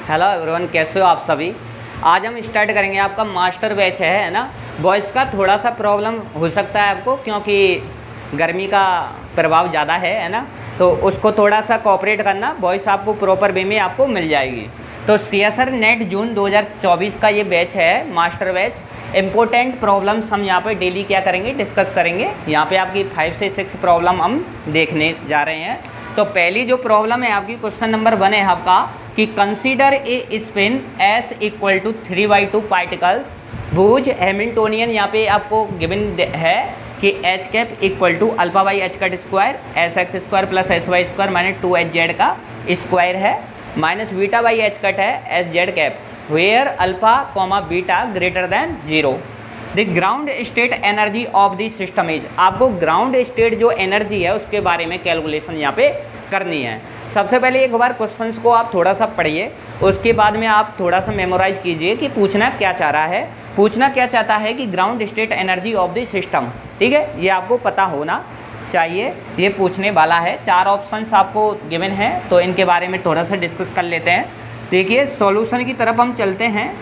Hello everyone, कैसे हो आप सभी। आज हम स्टार्ट करेंगे, आपका मास्टर बैच है ना। बॉयज़ का थोड़ा सा प्रॉब्लम हो सकता है आपको, क्योंकि गर्मी का प्रभाव ज़्यादा है ना, तो उसको थोड़ा सा कोऑपरेट करना। बॉयज़ आपको प्रॉपर वे में आपको मिल जाएगी। तो सीएसआर नेट जून 2024 का ये बैच है, मास्टर बैच। इम्पोर्टेंट प्रॉब्लम्स हम यहाँ पे डेली क्या करेंगे, डिस्कस करेंगे। यहाँ पे आपकी 5 से 6 प्रॉब्लम हम देखने जा रहे हैं। तो पहली जो प्रॉब्लम है आपकी, क्वेश्चन नंबर 1 है आपका कि consider a spin S equal to 3/2 particles भुज हैमिल्टोनियन। यहाँ पे आपको गिवन है कि H cap equal to alpha by H cut square S X square plus S Y square minus 2 H Z का स्क्वायर है, minus beta by H cut है S Z cap where alpha comma beta greater than 0। The ground state energy of the system is. आपको ground state जो energy है उसके बारे में calculation यहाँ पे करनी है। सबसे पहले एक बार क्वेश्चंस को आप थोड़ा सा पढ़िए, उसके बाद में आप थोड़ा सा मेमोराइज कीजिए कि पूछना क्या चाह रहा है। पूछना क्या चाहता है कि ground state energy of the system, ठीक है, ये आपको पता होना चाहिए। ये पूछने वाला है। 4 ऑप्शंस आपको गिवन है, तो इनके बारे में थोड़ा सा डिस्कस कर लेते हैं। देखिए सॉल्यूशन की तरफ हम चलते हैं।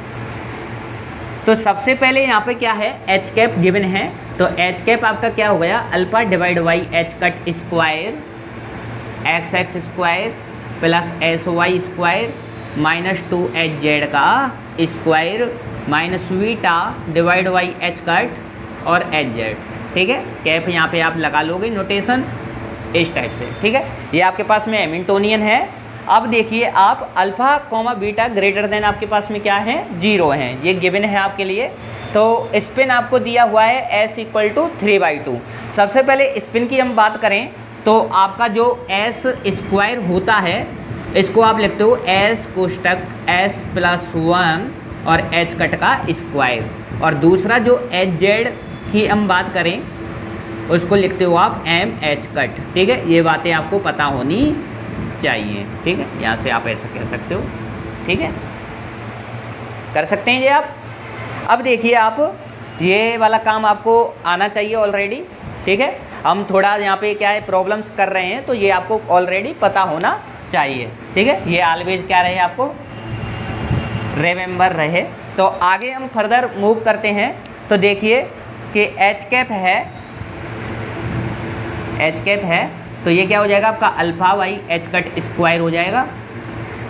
तो सबसे पहले यहाँ पे क्या है, एच कैप गिवन है। तो एच कैप आपका क्या हो गया, alpha divide by H cut square X x square plus S Y square minus 2 H Z का square minus beta divide by H cut और एच जेड, ठीक है। कैप यहाँ पे आप लगा लोगे नोटेशन इस टाइप से, ठीक है। ये आपके पास में हैमिल्टोनियन है। अब देखिए आप alpha comma beta greater then आपके पास में क्या है, 0 है, ये गिवन है आपके लिए। तो स्पिन आपको दिया हुआ है एस इक्वल टू 3/2। सबसे पहले स्पिन की हम बात करें तो आपका जो एस स्क्वायर होता है इसको आप लिखते हो एस कोष्टक एस प्लस 1 और एच कट का स्क्वायर, और दूसरा जो एच जेड की हम बात करें उसको लिखते हो आप एम एच कट, ठीक है। ये बातें आपको पता होनी चाहिए, ठीक है। यहाँ से आप ऐसा कह सकते हो, ठीक है, कर सकते हैं ये आप। अब देखिए आप ये वाला काम आपको आना चाहिए ऑलरेडी, ठीक है। हम थोड़ा यहाँ पे क्या है प्रॉब्लम्स कर रहे हैं, तो ये आपको ऑलरेडी पता होना चाहिए, ठीक है। ये ऑलवेज क्या रहे, आपको रिमेंबर रहे। तो आगे हम फर्दर मूव करते हैं। तो देखिए कि एच कैप है, तो ये क्या हो जाएगा आपका alpha by H cut square हो जाएगा।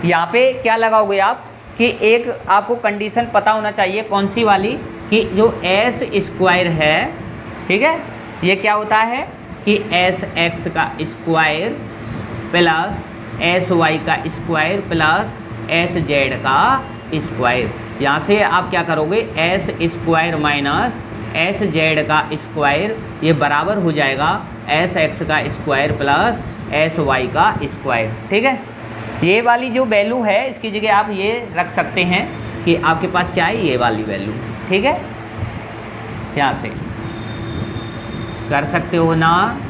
यहाँ पे क्या लगाओगे आप कि एक आपको कंडीशन पता होना चाहिए, कौन सी वाली, कि जो एस स्क्वायर है, ठीक है, ये क्या होता है कि एस एक्स का स्क्वायर प्लस एस वाई का स्क्वायर प्लस एस जेड का स्क्वायर। यहाँ से आप क्या करोगे, S square minus S Z का स्क्वायर, ये बराबर हो जाएगा एस एक्स का स्क्वायर प्लस एस वाई का स्क्वायर, ठीक है। ये वाली जो वैल्यू है इसकी जगह आप ये रख सकते हैं कि आपके पास क्या है, ये वाली वैल्यू, ठीक है। यहाँ से कर सकते हो ना,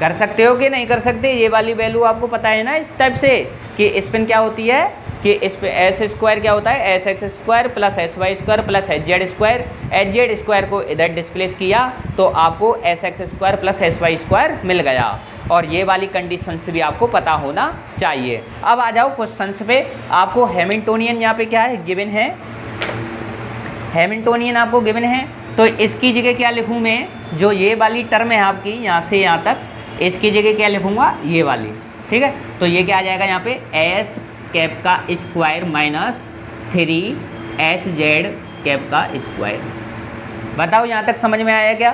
कर सकते हो कि नहीं कर सकते। ये वाली वैल्यू आपको पता है ना इस टाइप से कि स्पिन क्या होती है कि इस पे एस स्क्वायर क्या होता है, S X square plus S Y square plus H Z square. H Z square को इधर डिस्प्लेस किया तो आपको S X square plus S Y square मिल गया, और ये वाली कंडीशंस भी आपको पता होना चाहिए। अब आ जाओ क्वेश्चंस पे। आपको हैमिल्टोनियन यहाँ पे क्या है, गिवन है, हैमिल्टोनियन आपको गिवन है। तो इसकी जगह क्या लिखूँ मैं, जो ये वाली टर्म है आपकी यहाँ से यहाँ तक, इसकी जगह क्या लिखूँगा, ये वाली, ठीक है। तो ये क्या आ जाएगा यहाँ पे, एस कैप का square minus 3 H Z cap का स्क्वायर। बताओ यहाँ तक समझ में आया क्या,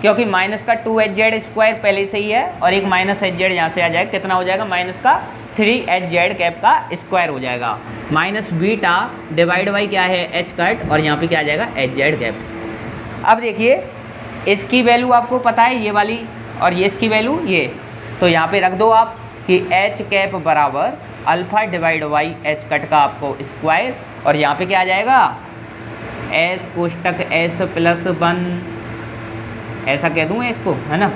क्योंकि माइनस का 2 एच जेड स्क्वायर पहले से ही है और एक माइनस एच जेड यहाँ से आ जाएगा, कितना हो जाएगा, माइनस का 3 एच जेड कैप का स्क्वायर हो जाएगा माइनस बीटा डिवाइड बाई क्या है एच कट, और यहाँ पे क्या आ जाएगा एच जेड कैप। अब देखिए इसकी वैल्यू आपको पता है ये वाली, और ये इसकी वैल्यू ये, तो यहाँ पे रख दो आप कि एच कैप बराबर alpha divide by H cut का आपको स्क्वायर, और यहाँ पे क्या आ जाएगा एस कोष्टक एस प्लस 1, ऐसा कह दूँ इसको, है ना,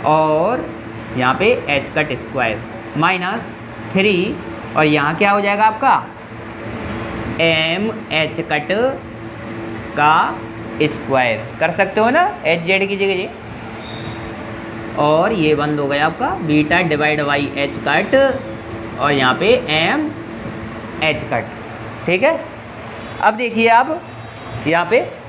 और यहाँ पे एच कट स्क्वायर माइनस 3, और यहाँ क्या हो जाएगा आपका एम एच कट का स्क्वायर। कर सकते हो ना एच जेड की जगह, और ये बंद हो गया आपका beta divide by H cut और यहाँ पे एम एच कट। ठीक है, अब देखिए आप यहाँ पे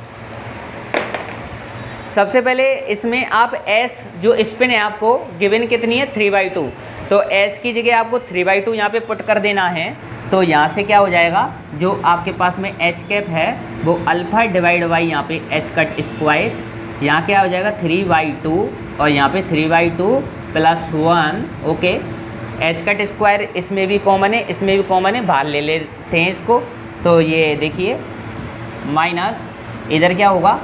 सबसे पहले इसमें आप s जो स्पिन है आपको गिवन कितनी है 3/2, तो s की जगह आपको 3/2 यहाँ पे पुट कर देना है। तो यहाँ से क्या हो जाएगा, जो आपके पास में एच कैप है वो अल्फ़ा डिवाइड बाई यहाँ पे एच कट स्क्वायर, यहाँ क्या हो जाएगा 3/2 और यहाँ पे 3/2 + 1। ओके, एच कट स्क्वायर इसमें भी कॉमन है, इसमें भी कॉमन है, बाहर ले लेते हैं इसको। तो ये देखिए माइनस इधर क्या होगा,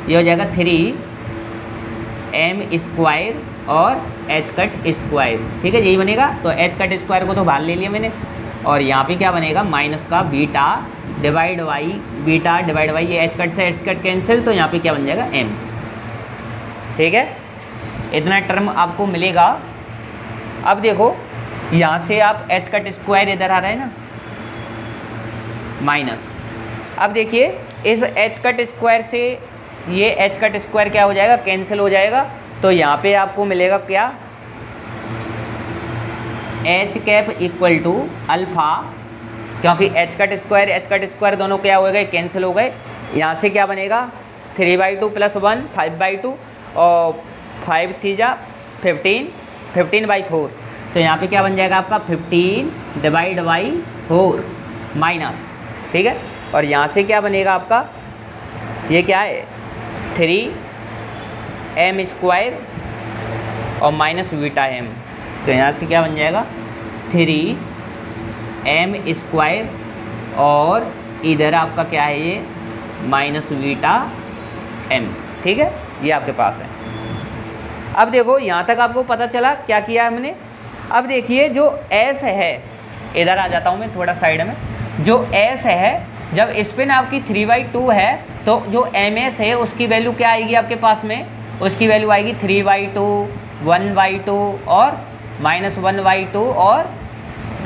ये हो जाएगा 3m² और एच कट स्क्वायर। ठीक है, यही बनेगा। तो एच कट स्क्वायर को तो बाहर ले लिया मैंने और यहाँ पे क्या बनेगा माइनस का बीटा डिवाइड बाई ये एच कट से एच कट कैंसिल, तो यहाँ पे क्या बन जाएगा m। ठीक है, इतना टर्म आपको मिलेगा। अब देखो यहाँ से आप एच कट स्क्वायर इधर आ रहा है ना माइनस, अब देखिए इस एच कट स्क्वायर से ये एच कट स्क्वायर क्या हो जाएगा, कैंसिल हो जाएगा। तो यहाँ पे आपको मिलेगा क्या, H cap equal to alpha, क्योंकि एच कट स्क्वायर दोनों क्या हो गए, कैंसिल हो गए। यहाँ से क्या बनेगा 3/2 + 1 5/2 और 5 3 जा 15/4। तो यहाँ पे क्या बन जाएगा आपका 15 डिवाइड बाई 4 माइनस। ठीक है, और यहाँ से क्या बनेगा आपका, ये क्या है 3m² और माइनस बीटा m। तो यहाँ से क्या बन जाएगा 3m² और इधर आपका क्या है ये माइनस बीटा m। ठीक है, ये आपके पास है। अब देखो यहाँ तक आपको पता चला क्या किया है हमने। अब देखिए जो s है, इधर आ जाता हूँ मैं थोड़ा साइड में, जो s है जब स्पिन आपकी 3/2 है तो जो ms है उसकी वैल्यू क्या आएगी आपके पास में, उसकी वैल्यू आएगी 3/2 1/2 और -1/2 और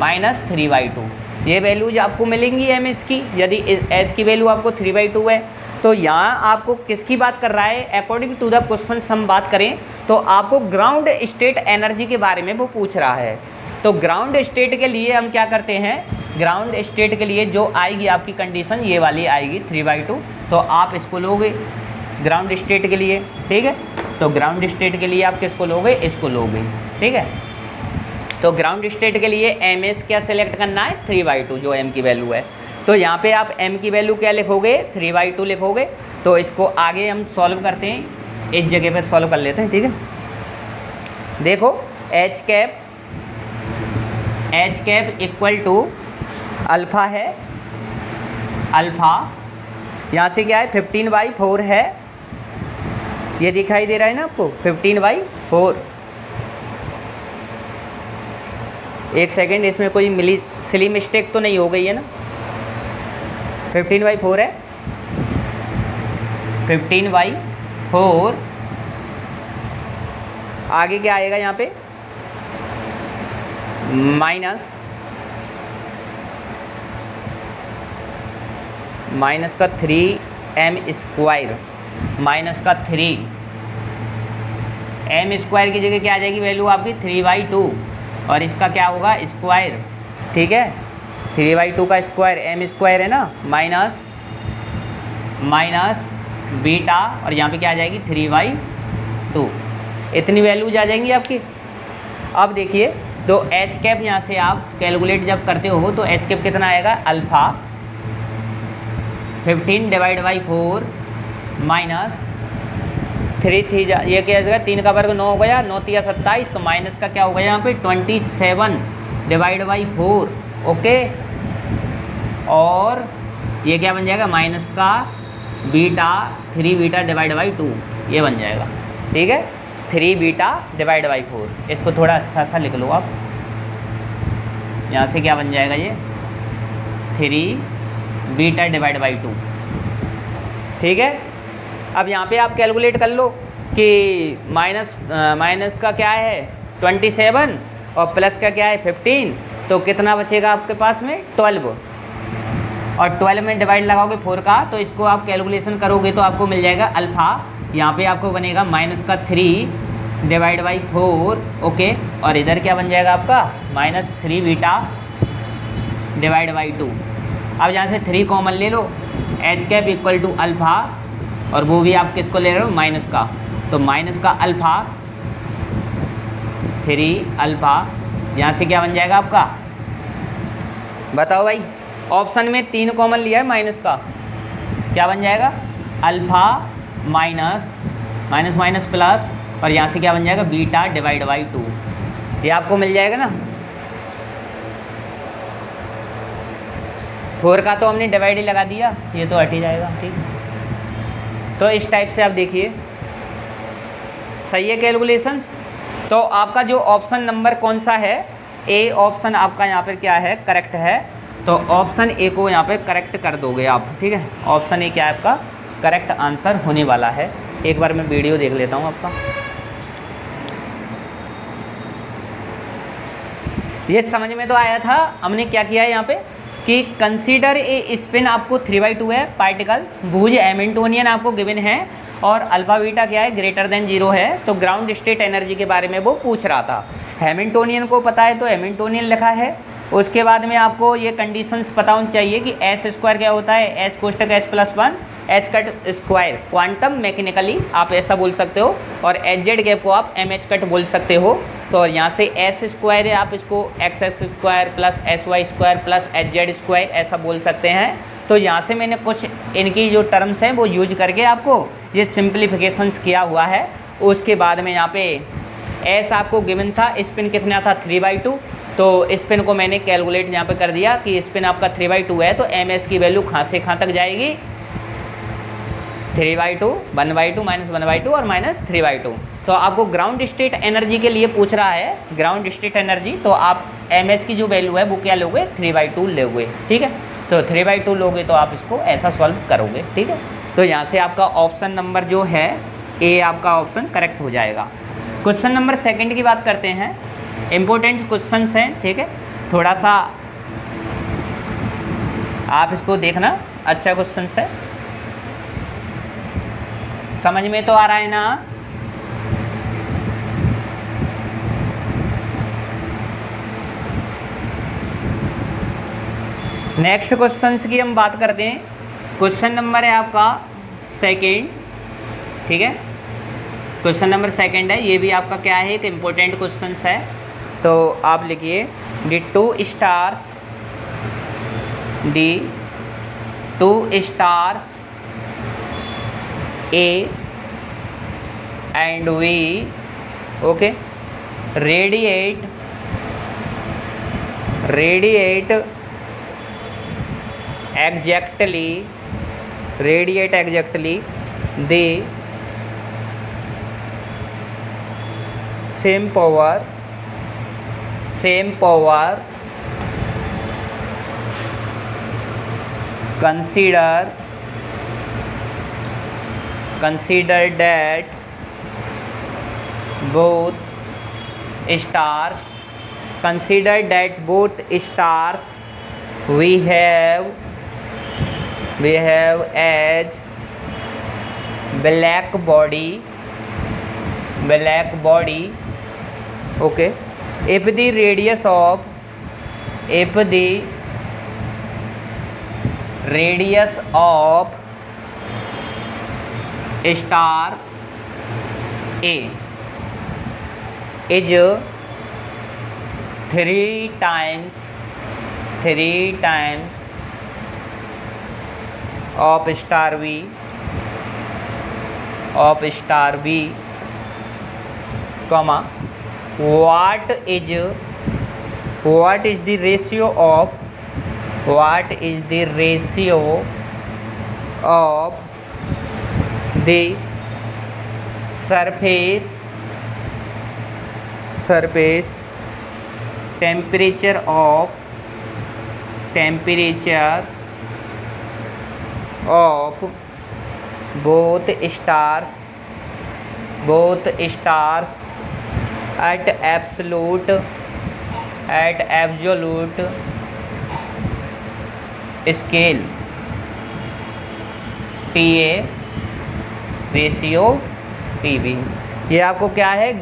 -3/2। ये वैल्यूज आपको मिलेंगी ms की। यदि s की वैल्यू आपको 3/2 है तो यहाँ आपको किसकी बात कर रहा है, अकॉर्डिंग टू द क्वेश्चन हम बात करें तो आपको ग्राउंड स्टेट एनर्जी के बारे में वो पूछ रहा है। तो ग्राउंड स्टेट के लिए हम क्या करते हैं, ग्राउंड स्टेट के लिए जो आएगी आपकी कंडीशन ये वाली आएगी 3/2, तो आप इसको लोगे ग्राउंड स्टेट के लिए। ठीक है, तो ग्राउंड स्टेट के लिए आप किसको लोगे, इसको लोगे। ठीक है, तो ग्राउंड स्टेट के लिए ms क्या सेलेक्ट करना है 3/2 जो m की वैल्यू है। तो यहाँ पे आप m की वैल्यू क्या लिखोगे 3/2 लिखोगे। तो इसको आगे हम सॉल्व करते हैं, एक जगह पर सॉल्व कर लेते हैं। ठीक है, देखो H cap equal to alpha है, अल्फ़ा यहाँ से क्या है 15/4 है, ये दिखाई दे रहा है ना आपको 15/4। एक सेकेंड, इसमें कोई सिली मिस्टेक तो नहीं हो गई है ना, 15/4 है, 15/4 आगे क्या आएगा यहाँ पे माइनस का 3m², माइनस का 3m² की जगह क्या आ जाएगी वैल्यू आपकी 3/2 और इसका क्या होगा स्क्वायर। ठीक है, 3/2 का स्क्वायर m² है ना, माइनस बीटा और यहाँ पे क्या आ जाएगी 3/2, इतनी वैल्यूज आ जाएंगी आपकी। अब देखिए तो एच कैप यहाँ से आप कैलकुलेट जब करते हो तो एच कैप कितना आएगा अल्फ़ा 15/4 माइनस 3 थी, ये क्या होगा 3 का वर्ग 9 हो गया, 9 3 27, तो माइनस का क्या होगा यहाँ पे 27/4। ओके, और ये क्या बन जाएगा माइनस का बीटा 3β/2 ये बन जाएगा। ठीक है, 3β/4, इसको थोड़ा अच्छा सा लिख लो आप। यहाँ से क्या बन जाएगा ये 3β/2। ठीक है, अब यहाँ पे आप कैलकुलेट कर लो कि माइनस का क्या है 27 और प्लस का क्या है 15, तो कितना बचेगा आपके पास में 12, और 12 में डिवाइड लगाओगे 4 का, तो इसको आप कैलकुलेशन करोगे तो आपको मिल जाएगा अल्फ़ा, यहाँ पे आपको बनेगा माइनस का 3 डिवाइड बाई 4, ओके। और इधर क्या बन जाएगा आपका -3 बीटा डिवाइड बाई 2। अब यहाँ से 3 कॉमन ले लो, H cap equal to alpha, और वो भी आप किसको ले रहे हो, माइनस का, तो माइनस का अल्फ़ा 3 अल्फ़ा, यहाँ से क्या बन जाएगा आपका, बताओ भाई। ऑप्शन में 3 कॉमन लिया है माइनस का, क्या बन जाएगा, alpha minus minus minus plus, और यहाँ से क्या बन जाएगा, बीटा डिवाइड बाई 2। ये आपको मिल जाएगा ना। 4 का तो हमने डिवाइड ही लगा दिया, ये तो हट ही जाएगा, ठीक। तो इस टाइप से आप देखिए, सही है कैलकुलेशंस। तो आपका जो ऑप्शन नंबर कौन सा है, ए ऑप्शन आपका यहाँ पर क्या है, करेक्ट है। तो ऑप्शन ए को यहाँ पे करेक्ट कर दोगे आप, ठीक है। ऑप्शन ए क्या है आपका करेक्ट आंसर होने वाला है। एक बार मैं वीडियो देख लेता हूँ आपका। ये समझ में तो आया था। हमने क्या किया है यहाँ पे कि कंसीडर ए स्पिन, आपको 3/2 है पार्टिकल, भुज हैमिल्टोनियन आपको गिवन है, और अल्फा बीटा क्या है, ग्रेटर देन 0 है। तो ग्राउंड स्टेट एनर्जी के बारे में वो पूछ रहा था। हैमिल्टोनियन को पता है तो हैमिल्टोनियन लिखा है। उसके बाद में आपको ये कंडीशंस पता होनी चाहिए कि एस स्क्वायर क्या होता है, एस कोष्टक S+1 H cut square, quantum mechanically आप ऐसा बोल सकते हो, और एच जेड गैप को आप एम एच कट बोल सकते हो। तो यहाँ से एस स्क्वायर है, आप इसको x x square plus S Y square plus H Z square ऐसा बोल सकते हैं। तो यहाँ से मैंने कुछ इनकी जो टर्म्स हैं वो यूज करके आपको ये सिंप्लीफिकेशंस किया हुआ है। उसके बाद में यहाँ पे एस आपको गिवन था, स्पिन कितना था 3/2, तो स्पिन को मैंने कैलकुलेट यहाँ पे कर दिया कि स्पिन आपका 3/2 है, तो एम एस की वैल्यू कहाँ से कहाँ तक जाएगी, 3/2, 1/2, -1/2 और -3/2। तो आपको ग्राउंड स्टेट एनर्जी के लिए पूछ रहा है, ग्राउंड स्टेट एनर्जी, तो आप एम एस की जो वैल्यू है वो क्या लोगे, 3/2 लोगे, ठीक है। तो 3/2 लोगे तो आप इसको ऐसा सॉल्व करोगे, ठीक है। तो यहाँ से आपका ऑप्शन नंबर जो है ए आपका ऑप्शन करेक्ट हो जाएगा। क्वेश्चन नंबर 2 की बात करते हैं। इम्पोर्टेंट क्वेश्चंस हैं, ठीक है, थोड़ा सा आप इसको देखना, अच्छा क्वेश्चंस है, समझ में तो आ रहा है ना। नेक्स्ट क्वेश्चंस की हम बात करते हैं। क्वेश्चन नंबर है आपका 2, ठीक है, क्वेश्चन नंबर 2 है। ये भी आपका क्या है, एक इम्पोर्टेंट क्वेश्चंस है। तो आप लिखिए the two stars A and V, okay, radiate exactly the same power consider that both stars we have as black body, okay, if the radius of star A is 3 times of star B, comma, what is the ratio of the surface temperature of both stars at absolute scale, TA ratio TB। ये आपको क्या है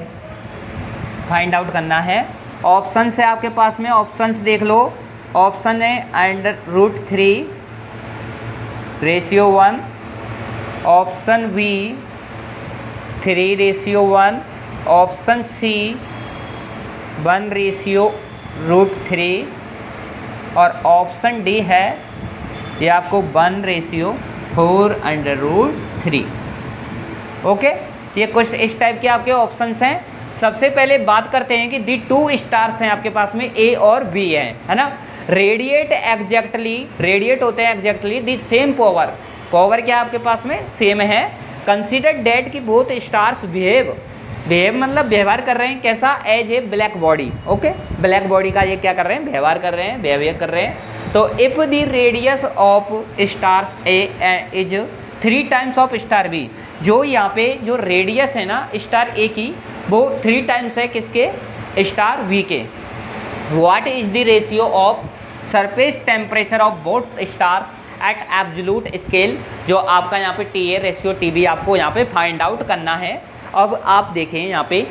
find out करना है। Option है आपके पास में, ऑप्शंस देख लो। ऑप्शन है √3 ratio 1, option B 3 ratio 1, option C 1 ratio √3 और ऑप्शन डी है ये आपको 1 रेशियो 4√3। ओके, ये कुछ इस टाइप के आपके ऑप्शंस हैं। सबसे पहले बात करते हैं कि दी 2 स्टार्स हैं आपके पास में, ए और बी है ना। रेडिएट होते हैं एग्जैक्टली दी सेम पावर क्या आपके पास में सेम है। कंसीडर डेट की बोथ स्टार्स बिहेव मतलब व्यवहार कर रहे हैं कैसा, as a black body. Okay, black body का ये क्या कर रहे हैं, व्यवहार कर रहे हैं, बिहेवियर कर रहे हैं। तो if the radius of stars A is 3 times of star B, जो यहाँ पे जो रेडियस है ना स्टार ए की वो 3 टाइम्स है किसके, स्टार बी के। What is the ratio of surface temperature of both stars at absolute scale, जो आपका यहाँ पे T A ratio T B आपको यहाँ पे फाइंड आउट करना है। अब आप देखें यहाँ पे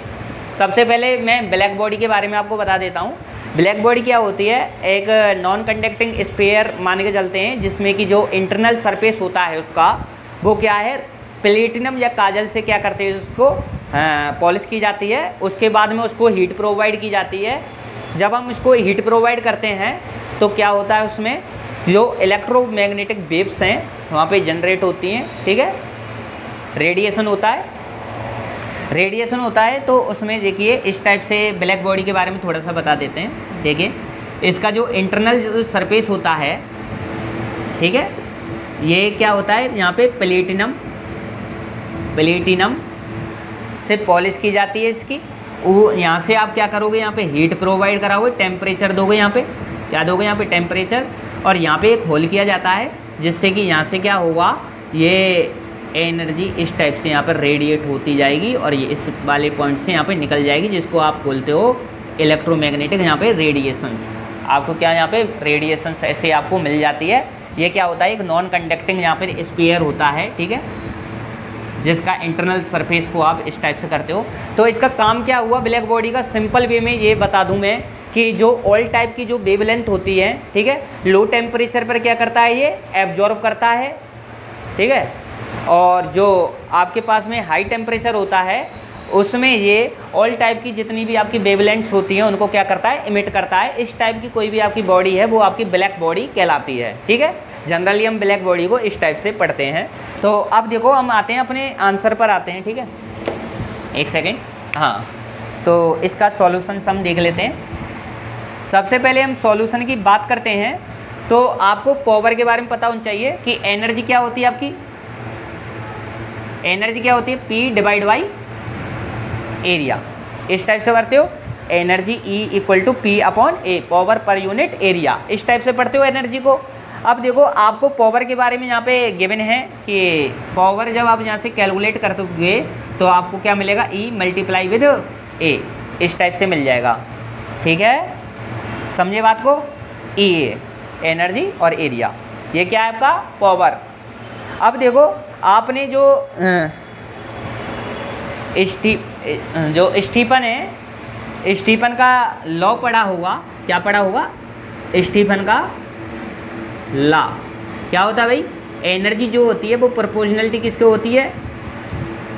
सबसे पहले मैं ब्लैक बॉडी के बारे में आपको बता देता हूँ। ब्लैक बॉडी क्या होती है, एक नॉन कंडक्टिंग स्फीयर मान के चलते हैं जिसमें कि जो इंटरनल सरफेस होता है उसका वो क्या है, प्लेटिनम या काजल से क्या करते हैं उसको पॉलिश की जाती है। उसके बाद में उसको हीट प्रोवाइड की जाती है। जब हम इसको हीट प्रोवाइड करते हैं तो क्या होता है, उसमें जो इलेक्ट्रोमैग्नेटिक वेव्स हैं वहाँ पे जनरेट होती हैं, ठीक है, रेडिएशन होता है। तो उसमें देखिए इस टाइप से ब्लैक बॉडी के बारे में थोड़ा सा बता देते हैं। देखिए इसका जो इंटरनल जो सरफेस होता है, ठीक है, ये क्या होता है, यहाँ पे प्लेटिनम से पॉलिश की जाती है इसकी। वो यहाँ से आप क्या करोगे, यहाँ पे हीट प्रोवाइड कराओगे, टेम्परेचर दोगे, यहाँ पे क्या दोगे, यहाँ पे टेम्परेचर, और यहाँ पे एक होल किया जाता है जिससे कि यहाँ से क्या होगा, ये एनर्जी इस टाइप से यहाँ पर रेडिएट होती जाएगी और ये इस वाले पॉइंट से यहाँ पे निकल जाएगी, जिसको आप बोलते हो इलेक्ट्रोमैग्नेटिक यहाँ पे रेडिएशंस। आपको क्या यहाँ पे रेडिएशंस ऐसे आपको मिल जाती है। ये क्या होता है, एक नॉन कंडक्टिंग यहाँ पर स्फीयर होता है, ठीक है, जिसका इंटरनल सरफेस को आप इस टाइप से करते हो। तो इसका काम क्या हुआ ब्लैक बॉडी का, सिंपल वे में ये बता दूं मैं कि जो ऑयल टाइप की जो वेवलेंथ होती है, ठीक है, लो टेम्परेचर पर क्या करता है, ये एब्जॉर्ब करता है, ठीक है, और जो आपके पास में हाई टेम्परेचर होता है उसमें ये ऑयल टाइप की जितनी भी आपकी वेवलेंथ्स होती हैं उनको क्या करता है, इमिट करता है। इस टाइप की कोई भी आपकी बॉडी है वो आपकी ब्लैक बॉडी कहलाती है, ठीक है। जनरली हम ब्लैक बॉडी को इस टाइप से पढ़ते हैं। तो अब देखो हम आते हैं अपने आंसर पर आते हैं, ठीक है, एक सेकेंड। हाँ, तो इसका सॉल्यूशन हम देख लेते हैं। सबसे पहले हम सॉल्यूशन की बात करते हैं तो आपको पावर के बारे में पता होना चाहिए कि एनर्जी क्या होती है, आपकी एनर्जी क्या होती है, P डिवाइड बाई एरिया। इस टाइप से करते हो, energy E = P/A, power per unit area, इस टाइप से पढ़ते हो एनर्जी को। अब देखो आपको पावर के बारे में यहाँ पे गिवन है कि पावर जब आप यहाँ से कैलकुलेट कर दोगे तो आपको क्या मिलेगा, E × A, इस टाइप से मिल जाएगा, ठीक है, समझे बात को। E एनर्जी और एरिया, ये क्या है आपका पावर। अब देखो आपने जो स्टीफन है, स्टीफन का लॉ पढ़ा होगा, क्या पढ़ा होगा, स्टीफन का लॉ क्या होता है भाई, एनर्जी जो होती है वो प्रोपोर्शनलिटी किसके होती है,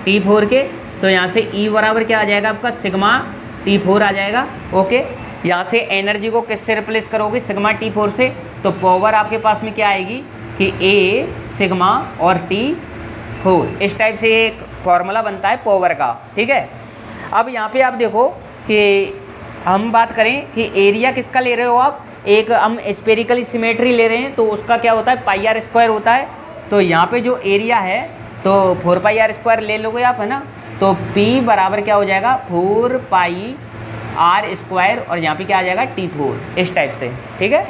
T4 के। तो यहाँ से E बराबर क्या आ जाएगा आपका, सिग्मा T4 आ जाएगा। ओके, यहाँ से एनर्जी को किससे रिप्लेस करोगे, सिग्मा T4 से, तो पावर आपके पास में क्या आएगी कि A सिग्मा और T4, इस टाइप से एक फॉर्मूला बनता है पावर का, ठीक है। अब यहाँ पे आप देखो कि हम बात करें कि एरिया किसका ले रहे हो आप, एक हम स्फेरिकल सिमेट्री ले रहे हैं तो उसका क्या होता है, πr² होता है। तो यहाँ पे जो एरिया है तो 4πr² ले लोगे आप, है ना, तो P बराबर क्या हो जाएगा, 4πr² और यहाँ पे क्या आ जाएगा T4, इस टाइप से, ठीक है।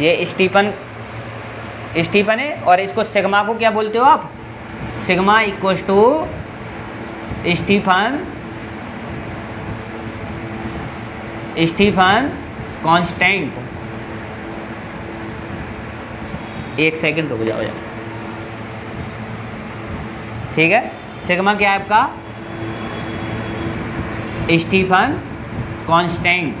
ये स्टीफन है और इसको सिग्मा को क्या बोलते हो आप, सिग्मा = स्टीफन कांस्टेंट। एक सेकंड रुक जाओ, ठीक है। सिग्मा क्या है आपका, स्टीफन कांस्टेंट,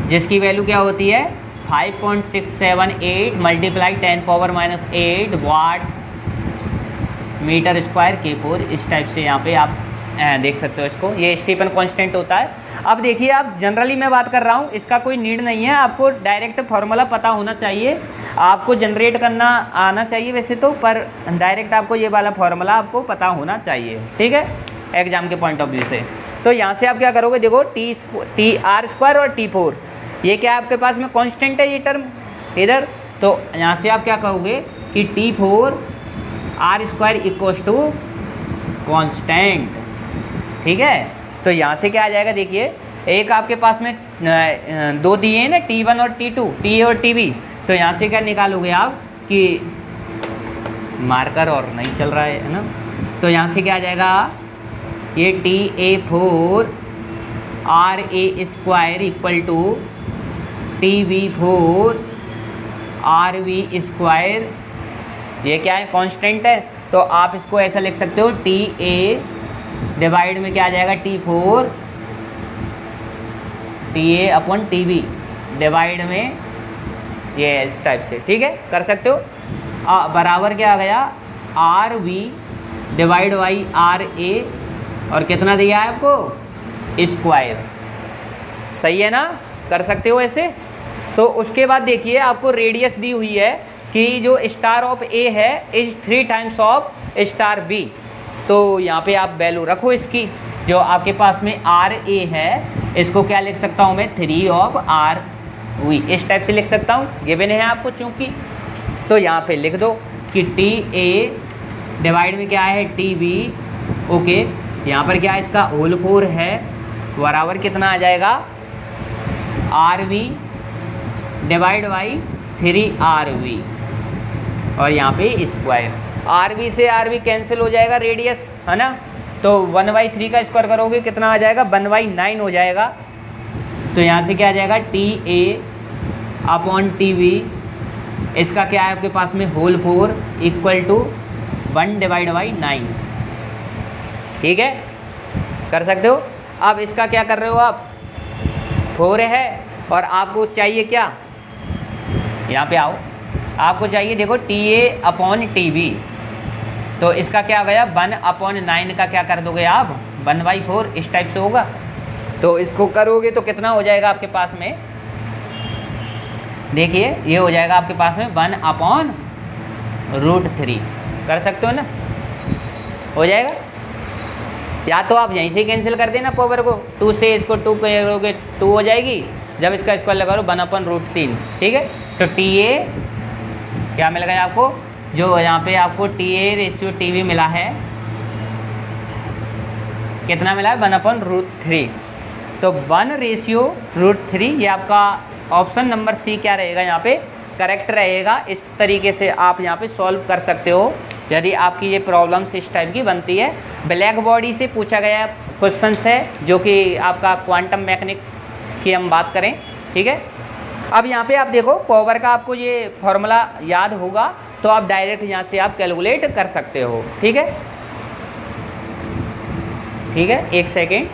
जिसकी वैल्यू क्या होती है 5.678 multiply 10⁻⁻8 watt meter square K4। इस टाइप से यहाँ पे आप देख सकते हो इसको, ये स्टीफन कांस्टेंट होता है। अब देखिए, आप जनरली मैं बात कर रहा हूँ, इसका कोई नीड नहीं है, आपको डायरेक्ट फार्मूला पता होना चाहिए, आपको जनरेट करना आना चाहिए वैसे तो, पर डायरेक्ट आपको ये वाला फार्मूला आपको पता होना चाहिए, ठीक है, एग्जाम के पॉइंट ऑफ व्यू से। तो यहाँ से आप क्या करोगे, देखो टी आर स्क्वायर और T4, ये क्या है आपके पास में कांस्टेंट है ये टर्म इधर, तो यहाँ से आप क्या कहोगे कि T4 R square equals to constant, ठीक है। तो यहाँ से क्या आ जाएगा, देखिए एक आपके पास में दो दिए हैं ना, T1 और T2, टी और टीबी, तो यहाँ से क्या निकालोगे आप कि मार्कर और नहीं चल रहा है ना, तो यहाँ से क्या आ जाएगा, ये TA4 RA square equal to TB4 RB square, ये क्या है कांस्टेंट है, तो आप इसको ऐसा लिख सकते हो TA डिवाइड में क्या आ जाएगा T4 TA upon TB divide में ये इस टाइप से, ठीक है, कर सकते हो। बराबर क्या आ गया RB डिवाइड बाई RA, और कितना दिया है आपको स्क्वायर, सही है ना, कर सकते हो ऐसे। तो उसके बाद देखिए आपको रेडियस दी हुई है कि जो स्टार ऑफ A है is 3 times of star B, तो यहाँ पे आप वैल्यू रखो इसकी, जो आपके पास में RA है इसको क्या लिख सकता हूँ मैं 3 ऑफ RV, इस टाइप से लिख सकता हूँ, गिवन है आपको चूँकि, तो यहाँ पे लिख दो कि TA डिवाइड में क्या है TB, ओके, यहाँ पर क्या है इसका होल 4 है, बराबर कितना आ जाएगा RV डिवाइड बाई 3RV, और यहाँ पे स्क्वायर, RV से RV कैंसिल हो जाएगा रेडियस, है ना, तो 1/3 का स्क्वायर करोगे कितना आ जाएगा 1/9 हो जाएगा, तो यहाँ से क्या आ जाएगा TA अपॉन TB, इसका क्या है आपके पास में होल 4 इक्वल टू 1/9, ठीक है, कर सकते हो। अब इसका क्या कर रहे हो आप, 4 है और आपको चाहिए क्या, यहाँ पे आओ, आपको चाहिए देखो TA अपॉन TB, तो इसका क्या हो गया 1/9 का क्या कर दोगे आप 1/4, इस टाइप से होगा, तो इसको करोगे तो कितना हो जाएगा आपके पास में, देखिए ये हो जाएगा आपके पास में 1/√3, कर सकते हो ना, हो जाएगा, या तो आप यहीं से कैंसिल कर देना पावर को, 2 से इसको 2 करोगे 2 हो जाएगी, जब इसका स्क्वायर लगा लो 1/√3, ठीक है। तो TA क्या मिल गया आपको, जो यहाँ पे आपको TA रेशियो TB मिला है, कितना मिला है 1/√3, तो 1/√3, ये आपका ऑप्शन नंबर C क्या रहेगा यहाँ पे करेक्ट रहेगा। इस तरीके से आप यहाँ पे सॉल्व कर सकते हो यदि आपकी ये प्रॉब्लम्स इस टाइप की बनती है। ब्लैक बॉडी से पूछा गया क्वेश्चन है, जो कि आपका क्वांटम मैकेनिक्स की हम बात करें, ठीक है। अब यहाँ पे आप देखो पावर का आपको ये फॉर्मूला याद होगा, तो आप डायरेक्ट यहाँ से आप कैलकुलेट कर सकते हो, ठीक है, ठीक है, एक सेकेंड,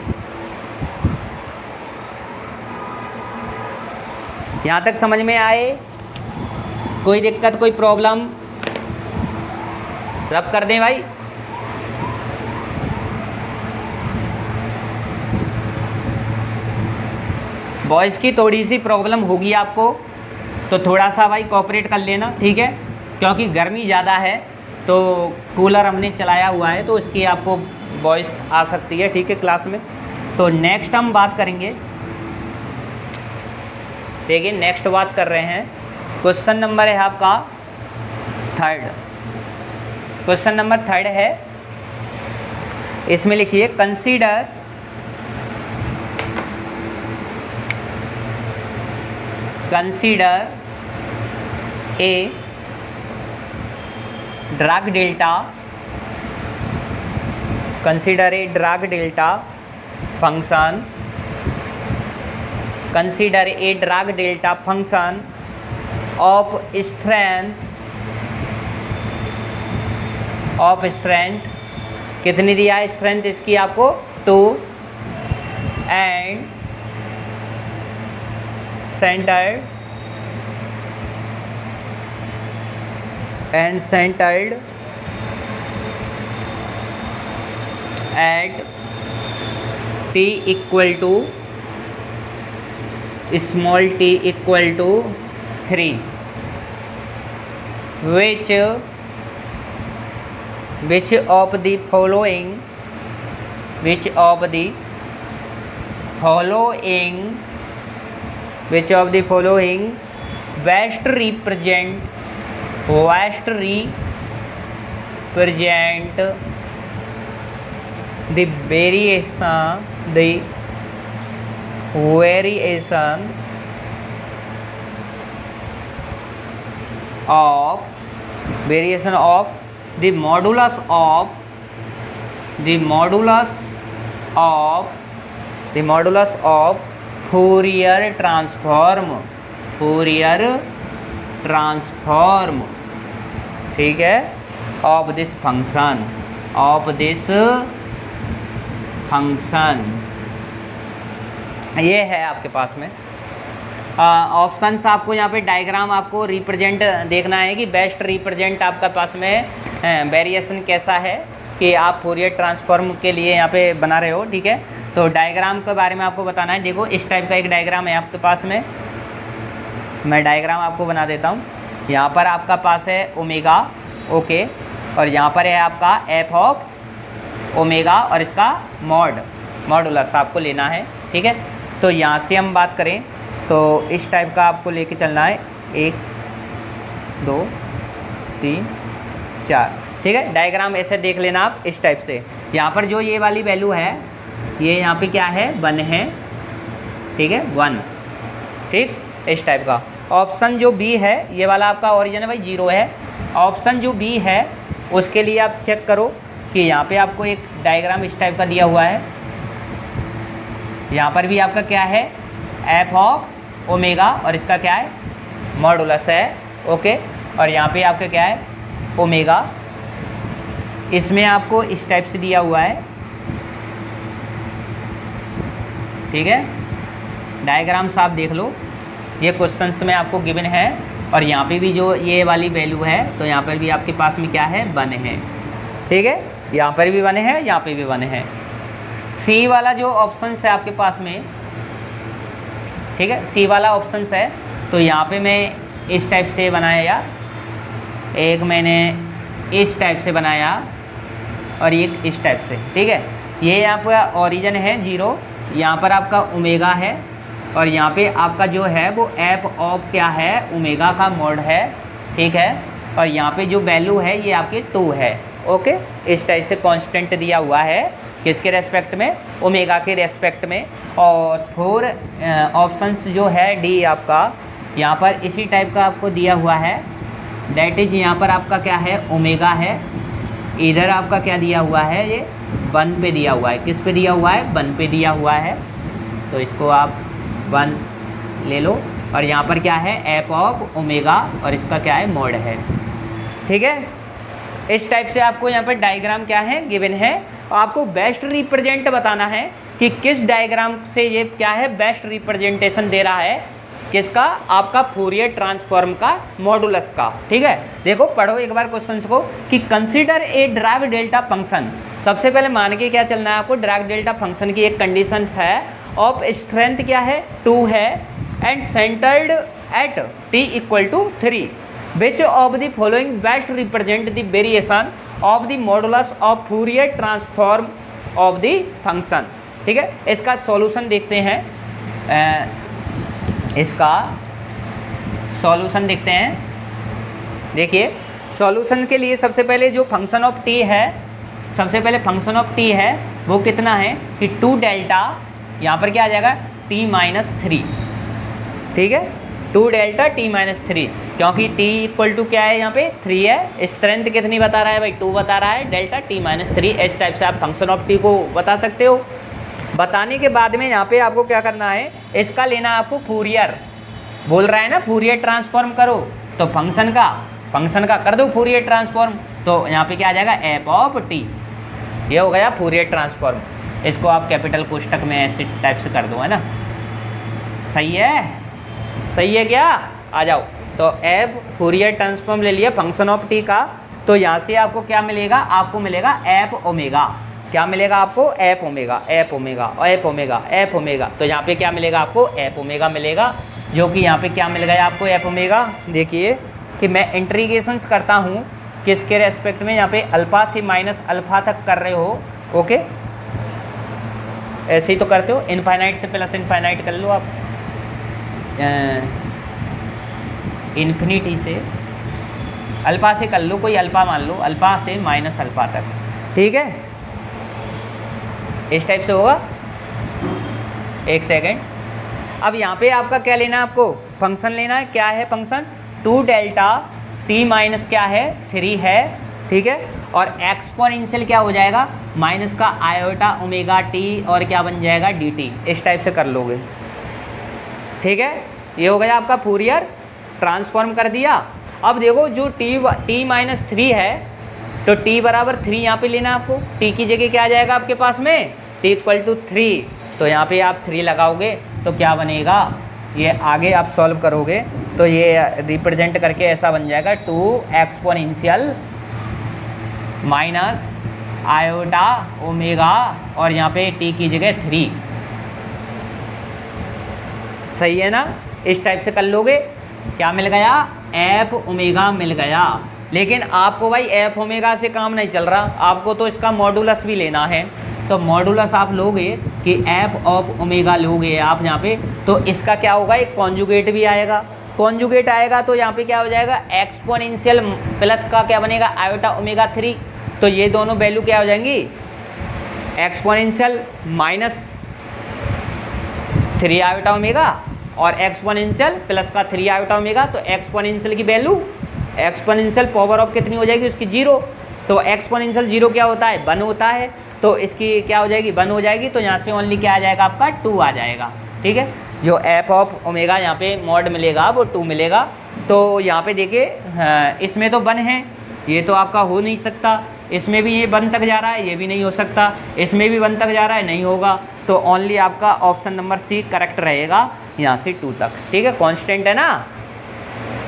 यहाँ तक समझ में आए, कोई दिक्कत कोई प्रॉब्लम, रब कर दें भाई। बॉयज़ की थोड़ी सी प्रॉब्लम होगी आपको, तो थोड़ा सा भाई कोऑपरेट कर लेना, ठीक है, क्योंकि गर्मी ज़्यादा है, तो कूलर हमने चलाया हुआ है, तो इसकी आपको वॉइस आ सकती है, ठीक है, क्लास में। तो नेक्स्ट हम बात करेंगे, देखिए नेक्स्ट बात कर रहे हैं, क्वेश्चन नंबर है आपका 3, क्वेश्चन नंबर 3 है, इसमें लिखिए consider a drug delta, consider a drug delta function, consider a drug delta function of strength कितनी दिया है स्ट्रेंथ इसकी आपको 2, and centered at t equal to small t equal to 3, which of the following best represent the variation of the modulus of Fourier transform, ठीक है, of this function ये है आपके पास में ऑप्शंस। आपको यहाँ पे डायग्राम आपको रिप्रेजेंट देखना है कि बेस्ट रिप्रेजेंट आपका पास में वेरिएशन कैसा है कि आप फोरियर ट्रांसफॉर्म के लिए यहाँ पे बना रहे हो, ठीक है। तो डायग्राम के बारे में आपको बताना है। देखो इस टाइप का एक डायग्राम है आपके पास में, मैं डायग्राम आपको बना देता हूँ। यहाँ पर आपका पास है ओमेगा, ओके, और यहाँ पर है आपका एफ ऑफ ओमेगा और इसका मॉडुलस आपको लेना है, ठीक है। तो यहाँ से हम बात करें तो इस टाइप का आपको लेके चलना है 1 2 3 4, ठीक है। डायग्राम ऐसे देख लेना आप इस टाइप से। यहाँ पर जो ये वाली वैल्यू है ये यहाँ पे क्या है 1 है, ठीक है 1, ठीक, इस टाइप का। ऑप्शन जो बी है ये वाला आपका ओरिजिन है भाई 0 है। ऑप्शन जो बी है उसके लिए आप चेक करो कि यहाँ पे आपको एक डायग्राम इस टाइप का दिया हुआ है। यहाँ पर भी आपका क्या है एफ ऑफ ओमेगा और इसका क्या है मॉडुलस है, ओके, और यहाँ पे आपका क्या है ओमेगा, इसमें आपको इस टाइप से दिया हुआ है, ठीक है। डायग्राम्स आप देख लो, ये क्वेश्चंस में आपको गिवन है और यहाँ पे भी जो ये वाली वैल्यू है तो यहाँ पर भी आपके पास में क्या है 1 है, ठीक है। यहाँ पर भी 1 है, यहाँ पे भी 1 है। सी वाला जो ऑप्शन है आपके पास में, ठीक है, सी वाला ऑप्शन है तो यहाँ पे मैं इस टाइप से बनाया, एक मैंने इस टाइप से बनाया और एक इस टाइप से, ठीक है। ये यहाँ पर ओरिजिन है 0, यहाँ पर आपका ओमेगा है और यहाँ पे आपका जो है वो एफ ऑफ क्या है ओमेगा का मोड है, ठीक है, और यहाँ पे जो वैल्यू है ये आपकी 2 है, ओके। इस टाइप से कांस्टेंट दिया हुआ है किसके रेस्पेक्ट में ओमेगा के रेस्पेक्ट में। और 4 ऑप्शंस जो है डी आपका यहाँ पर इसी टाइप का आपको दिया हुआ है, दैट इज़ यहाँ पर आपका क्या है ओमेगा है, इधर आपका क्या दिया हुआ है ये 1 पे दिया हुआ है, किस पे दिया हुआ है 1 पे दिया हुआ है, तो इसको आप 1 ले लो और यहाँ पर क्या है एफ ऑफ ओमेगा और इसका क्या है मोड है, ठीक है। इस टाइप से आपको यहाँ पर डायग्राम क्या है गिवन है। आपको बेस्ट रिप्रेजेंट बताना है कि किस डायग्राम से ये क्या है बेस्ट रिप्रेजेंटेशन दे रहा है किसका आपका फोरियर ट्रांसफॉर्म का मॉडुलस का, ठीक है। देखो पढ़ो एक बार क्वेश्चंस को कि कंसीडर ए ड्राइव डेल्टा फंक्शन। सबसे पहले मान के क्या चलना है आपको, ड्राइव डेल्टा फंक्शन की एक कंडीशन है ऑफ स्ट्रेंथ क्या है 2 है and centered at t equal to 3, which of the following best represent the variation of the modulus of Fourier transform of the function, ठीक है। इसका सॉल्यूशन देखते हैं, इसका सॉल्यूशन देखते हैं। देखिए सॉल्यूशन के लिए सबसे पहले जो फंक्शन ऑफ t है, सबसे पहले फंक्शन ऑफ t है वो कितना है कि 2 डेल्टा, यहाँ पर क्या आ जाएगा t-3, ठीक है, 2 डेल्टा t-3, क्योंकि t इक्वल टू क्या है यहाँ पे 3 है। स्ट्रेंथ कितनी बता रहा है भाई 2 बता रहा है, डेल्टा t-3। इस टाइप से आप फंक्शन ऑफ t को बता सकते हो। बताने के बाद में यहाँ पे आपको क्या करना है, इसका लेना आपको फोरियर, बोल रहा है ना फोरियर ट्रांसफॉर्म करो, तो फंक्शन का कर दो फोरियर ट्रांसफॉर्म, तो यहाँ पे क्या आ जाएगा एफ ऑफ टी, ये हो गया फोरियर ट्रांसफॉर्म। इसको आप कैपिटल कोष्टक में ऐसे टाइप से कर दो, है ना। सही है, सही है क्या? आ जाओ। तो एफ फूरियर ट्रांसफॉर्म ले लिया फंक्शन ऑफ टी का, तो यहाँ से आपको क्या मिलेगा? आपको मिलेगा एफ ओमेगा। क्या मिलेगा आपको? F omega, F omega, F omega, F omega. तो यहाँ पे क्या मिलेगा आपको? एफ ओमेगा मिलेगा, जो कि यहाँ पे क्या मिल गया आपको? F omega. देखिए कि मैं इंटीग्रेशंस करता हूँ किसके रेस्पेक्ट में, यहाँ पे अल्फ़ा से माइनस अल्फ़ा तक कर रहे हो, ओके। ऐसे ही तो करते हो, इनफाइनाइट से प्लस इनफाइनाइट कर लो आप, इन्फिनिटी से अल्फ़ा से कर लो, कोई अल्फ़ा मान लो, अल्फ़ा से माइनस अल्फ़ा तक, ठीक है। इस टाइप से होगा। एक सेकेंड, अब यहाँ पे आपका क्या लेना है? आपको फंक्शन लेना है। क्या है फंक्शन? 2 डेल्टा टी माइनस क्या है? 3 है, ठीक है। और एक्सपोनेंशियल क्या हो जाएगा? माइनस का आयोटा ओमेगा टी और क्या बन जाएगा? D T. इस टाइप से कर लोगे, ठीक है। ये हो गया आपका फूरियर ट्रांसफॉर्म कर दिया। अब देखो जो टी माइनस 3 है, तो टी बराबर 3 यहाँ पे लेना आपको। टी की जगह क्या आ जाएगा आपके पास में? T equal to 3। तो यहाँ पे आप 3 लगाओगे तो क्या बनेगा? ये आगे आप सॉल्व करोगे तो ये रिप्रेजेंट करके ऐसा बन जाएगा 2 एक्सपोनेंशियल माइनस आयोटा ओमेगा और यहाँ पे टी की जगह 3। सही है ना? इस टाइप से कर लोगे। क्या मिल गया? एफ ओमेगा मिल गया। लेकिन आपको भाई एफ ओमेगा से काम नहीं चल रहा, आपको तो इसका मॉडुलस भी लेना है। तो मॉडुलस आप लोगे कि एफ ऑफ ओमेगा लोगे आप यहाँ पे, तो इसका क्या होगा? एक कॉन्जुगेट भी आएगा। कॉन्जुगेट आएगा तो यहाँ पे क्या हो जाएगा? एक्सपोनेंशियल प्लस का क्या बनेगा? Iota omega 3। तो ये दोनों वैल्यू क्या हो जाएंगी? एक्सपोनेंशियल माइनस 3 आयोटा ओमेगा और एक्सपोनेंशियल प्लस का 3 आयोटा ओमेगा। तो एक्सपोनेंशियल की वैल्यू, एक्सपोनेंशियल पावर ऑफ कितनी हो जाएगी? उसकी 0। तो एक्सपोनेंशियल 0 क्या होता है? 1 होता है। तो इसकी क्या हो जाएगी? 1 हो जाएगी। तो यहाँ से ओनली क्या आ जाएगा आपका? 2 आ जाएगा, ठीक है। जो एफ ऑफ ओमेगा यहाँ पे मॉड मिलेगा वो 2 मिलेगा। तो यहाँ पे देखिए इसमें तो 1 है, ये तो आपका हो नहीं सकता। इसमें भी ये 1 तक जा रहा है, ये भी नहीं हो सकता। इसमें भी 1 तक जा रहा है, नहीं होगा। तो ओनली आपका ऑप्शन नंबर सी करेक्ट रहेगा, यहाँ से 2 तक, ठीक है। कांस्टेंट है ना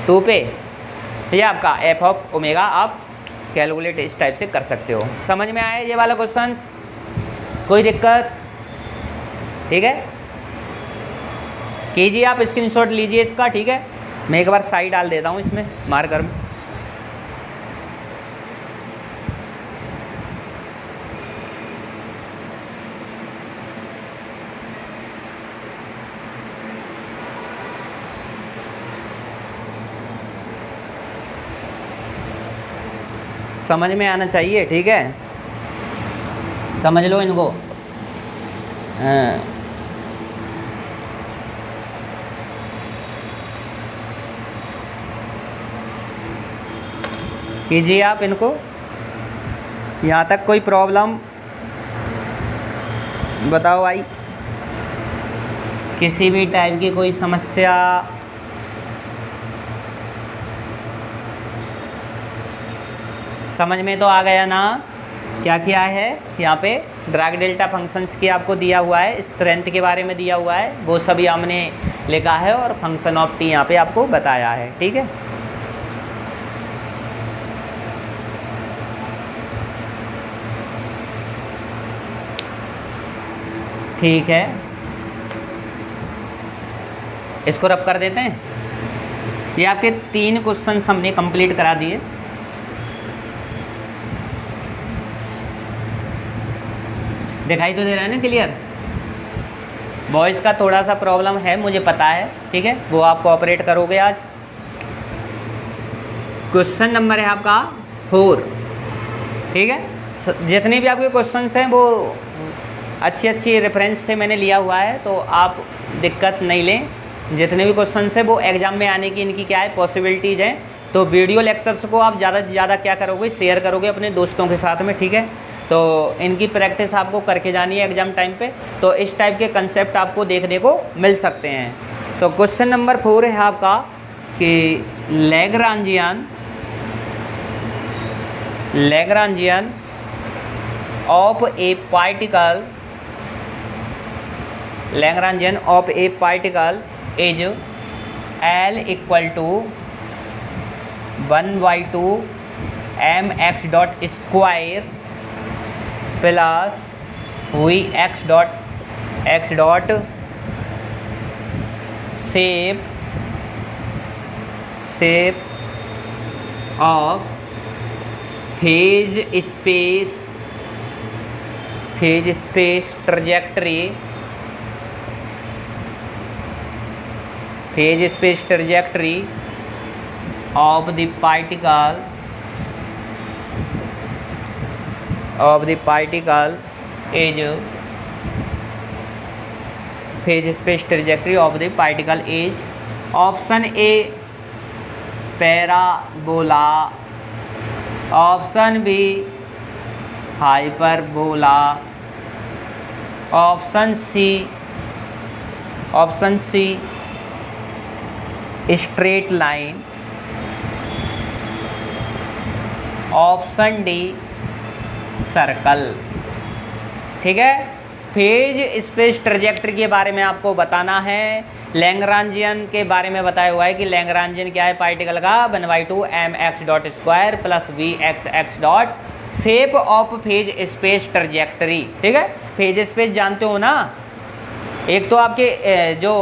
2 पे। ये आपका एफ ऑफ ओमेगा आप कैलकुलेट इस टाइप से कर सकते हो। समझ में आया ये वाला क्वेश्चंस? कोई दिक्कत? ठीक है, कीजिए आप स्क्रीनशॉट लीजिए इसका, ठीक है। मैं एक बार साइड डाल देता हूँ इसमें मार्कर में। समझ में आना चाहिए, ठीक है। समझ लो इनको। कीजिए आप इनको। यहाँ तक कोई प्रॉब्लम बताओ भाई, किसी भी टाइप की कोई समस्या? समझ में तो आ गया ना? क्या किया है यहाँ पे? ड्रैग डेल्टा फंक्शंस की आपको दिया हुआ है, स्ट्रेंथ के बारे में दिया हुआ है, वो सभी हमने लिखा है और फंक्शन ऑफ टी यहाँ पे आपको बताया है, ठीक है। ठीक है, इसको रब कर देते हैं। ये आपके 3 क्वेश्चन हमने कंप्लीट करा दिए। दिखाई तो दे रहा है ना क्लियर? वॉइस का थोड़ा सा प्रॉब्लम है मुझे पता है, ठीक है, वो आप कोऑपरेट करोगे आज। क्वेश्चन नंबर है आपका 4, ठीक है। जितने भी आपके क्वेश्चंस हैं वो अच्छी रेफरेंस से मैंने लिया हुआ है, तो आप दिक्कत नहीं लें। जितने भी क्वेश्चंस हैं वो एग्जाम में आने की इनकी क्या है पॉसिबिलिटीज़ हैं। तो वीडियो लेक्चर्स को आप ज़्यादा से ज़्यादा क्या करोगे? शेयर करोगे अपने दोस्तों के साथ में, ठीक है। तो इनकी प्रैक्टिस आपको करके जानी है एग्ज़ाम टाइम पे, तो इस टाइप के कंसेप्ट आपको देखने को मिल सकते हैं। तो क्वेश्चन नंबर 4 है आपका कि Lagrangian of A particle Lagrangian of a particle is L equal to 1/2 mx dot square plus vx dot x dot shape of phase space trajectory of the particle is phase space trajectory of the particle is option A parabola, option B hyperbola, option C straight line, option D circle. ठीक है, phase space trajectory के बारे में आपको बताना है। Lagrangian के बारे में बताया हुआ है कि लैग्रांजियन क्या है पार्टिकल का 1/2 mx dot square plus vx dot shape of phase space trajectory. ठीक है, फेज स्पेस जानते हो ना, एक तो आपके जो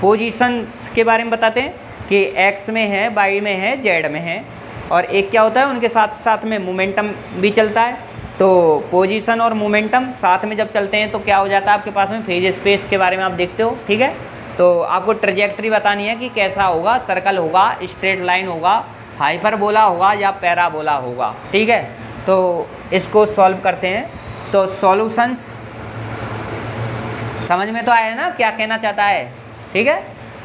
पोजीशंस के बारे में बताते हैं कि x में है, y में है, z में है, और एक क्या होता है उनके साथ साथ में मोमेंटम भी चलता है। तो पोजीशन और मोमेंटम साथ में जब चलते हैं तो क्या हो जाता है आपके पास में फेज स्पेस के बारे में आप देखते हो। ठीक है, तो आपको ट्रैजेक्टरी बतानी है कि कैसा होगा, सर्कल होगा, स्ट्रेट लाइन होगा, हाइपरबोला होगा या पैराबोला होगा। ठीक है, तो इसको सॉल्व करते हैं। तो सॉल्यूशंस समझ में तो आया ना क्या कहना चाहता है। ठीक है,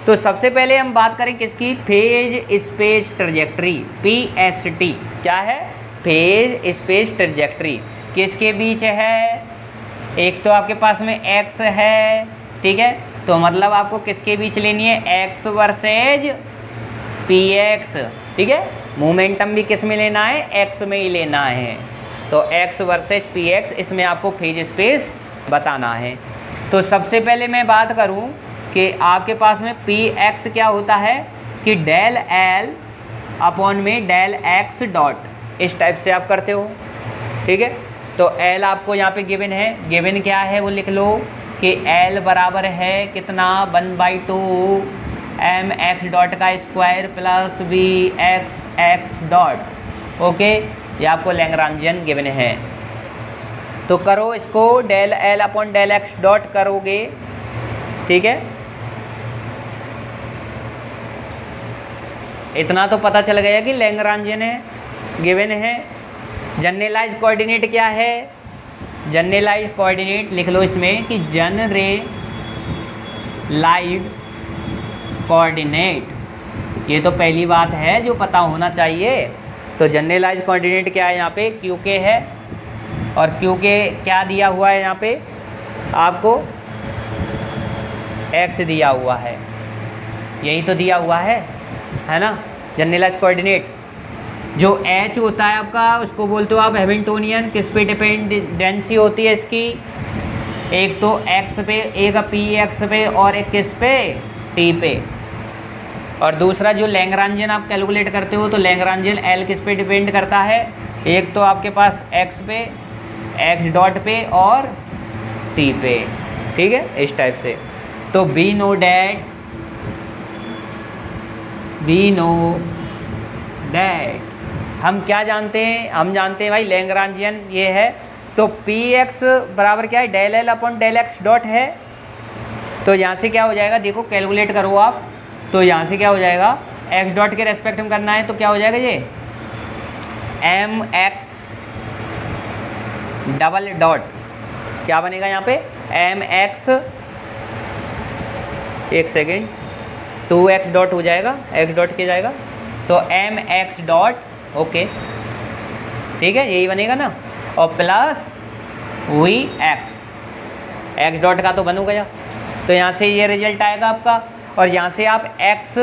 तो सबसे पहले हम बात करें किसकी, फेज स्पेस ट्रैजेक्टरी, PST। क्या है, फेज स्पेस ट्रैजेक्टरी किसके बीच है, एक तो आपके पास में x है। ठीक है, तो मतलब आपको किसके बीच लेनी है, x वर्सेज px। ठीक है, मोमेंटम भी किस में लेना है, x में ही लेना है। तो x वर्सेज px, इसमें आपको फेज स्पेस बताना है। तो सबसे पहले मैं बात करूं कि आपके पास में px क्या होता है कि डेल l अपॉन में डेल x डॉट, इस टाइप से आप करते हो। ठीक है, तो l आपको यहाँ पे गिवन है, गिवन क्या है वो लिख लो कि l बराबर है कितना, 1/2 mx डॉट का square plus vx dot. Okay, ये आपको लैग्रांजियन गिवन है। तो करो इसको, del l upon del x dot करोगे। ठीक है, इतना तो पता चल गया कि लैग्रांजियन है, गिवन है। जनरलाइज कोऑर्डिनेट क्या है, जनरलाइज कोऑर्डिनेट लिख लो इसमें कि जनरलाइज कोऑर्डिनेट, ये तो पहली बात है जो पता होना चाहिए। तो जनरलाइज कोऑर्डिनेट क्या है, यहाँ पे QK है, और QK क्या दिया हुआ है यहाँ पे आपको, x दिया हुआ है, यही तो दिया हुआ है ना। जनरलाइज कोऑर्डिनेट जो h होता है आपका, उसको बोलते हो आप हैमिल्टोनियन। किस पे डिपेंडेंसी होती है इसकी, एक तो x पे, एक px पे, और एक किस पे, t पे। और दूसरा जो लैग्रांजियन आप कैलकुलेट करते हो, तो लैग्रांजियन l किस पे डिपेंड करता है, एक तो आपके पास x पे, x डॉट पे, और t पे। ठीक है, इस टाइप से। तो वी नो डैट हम क्या जानते हैं, हम जानते हैं भाई लैग्रांजियन ये है। तो px बराबर क्या है, del l upon del x dot है। तो यहाँ से क्या हो जाएगा, देखो कैलकुलेट करो आप, तो यहाँ से क्या हो जाएगा, x डॉट के रेस्पेक्ट में करना है, तो क्या हो जाएगा ये mx डबल डॉट, क्या बनेगा यहाँ पे, mx, एक सेकेंड, 2x डॉट हो जाएगा, x डॉट के जाएगा, तो mx डॉट। ओके, ठीक है, यही बनेगा ना, और प्लस vx, x डॉट का तो बन गया। तो यहाँ से ये रिजल्ट आएगा आपका, और यहाँ से आप x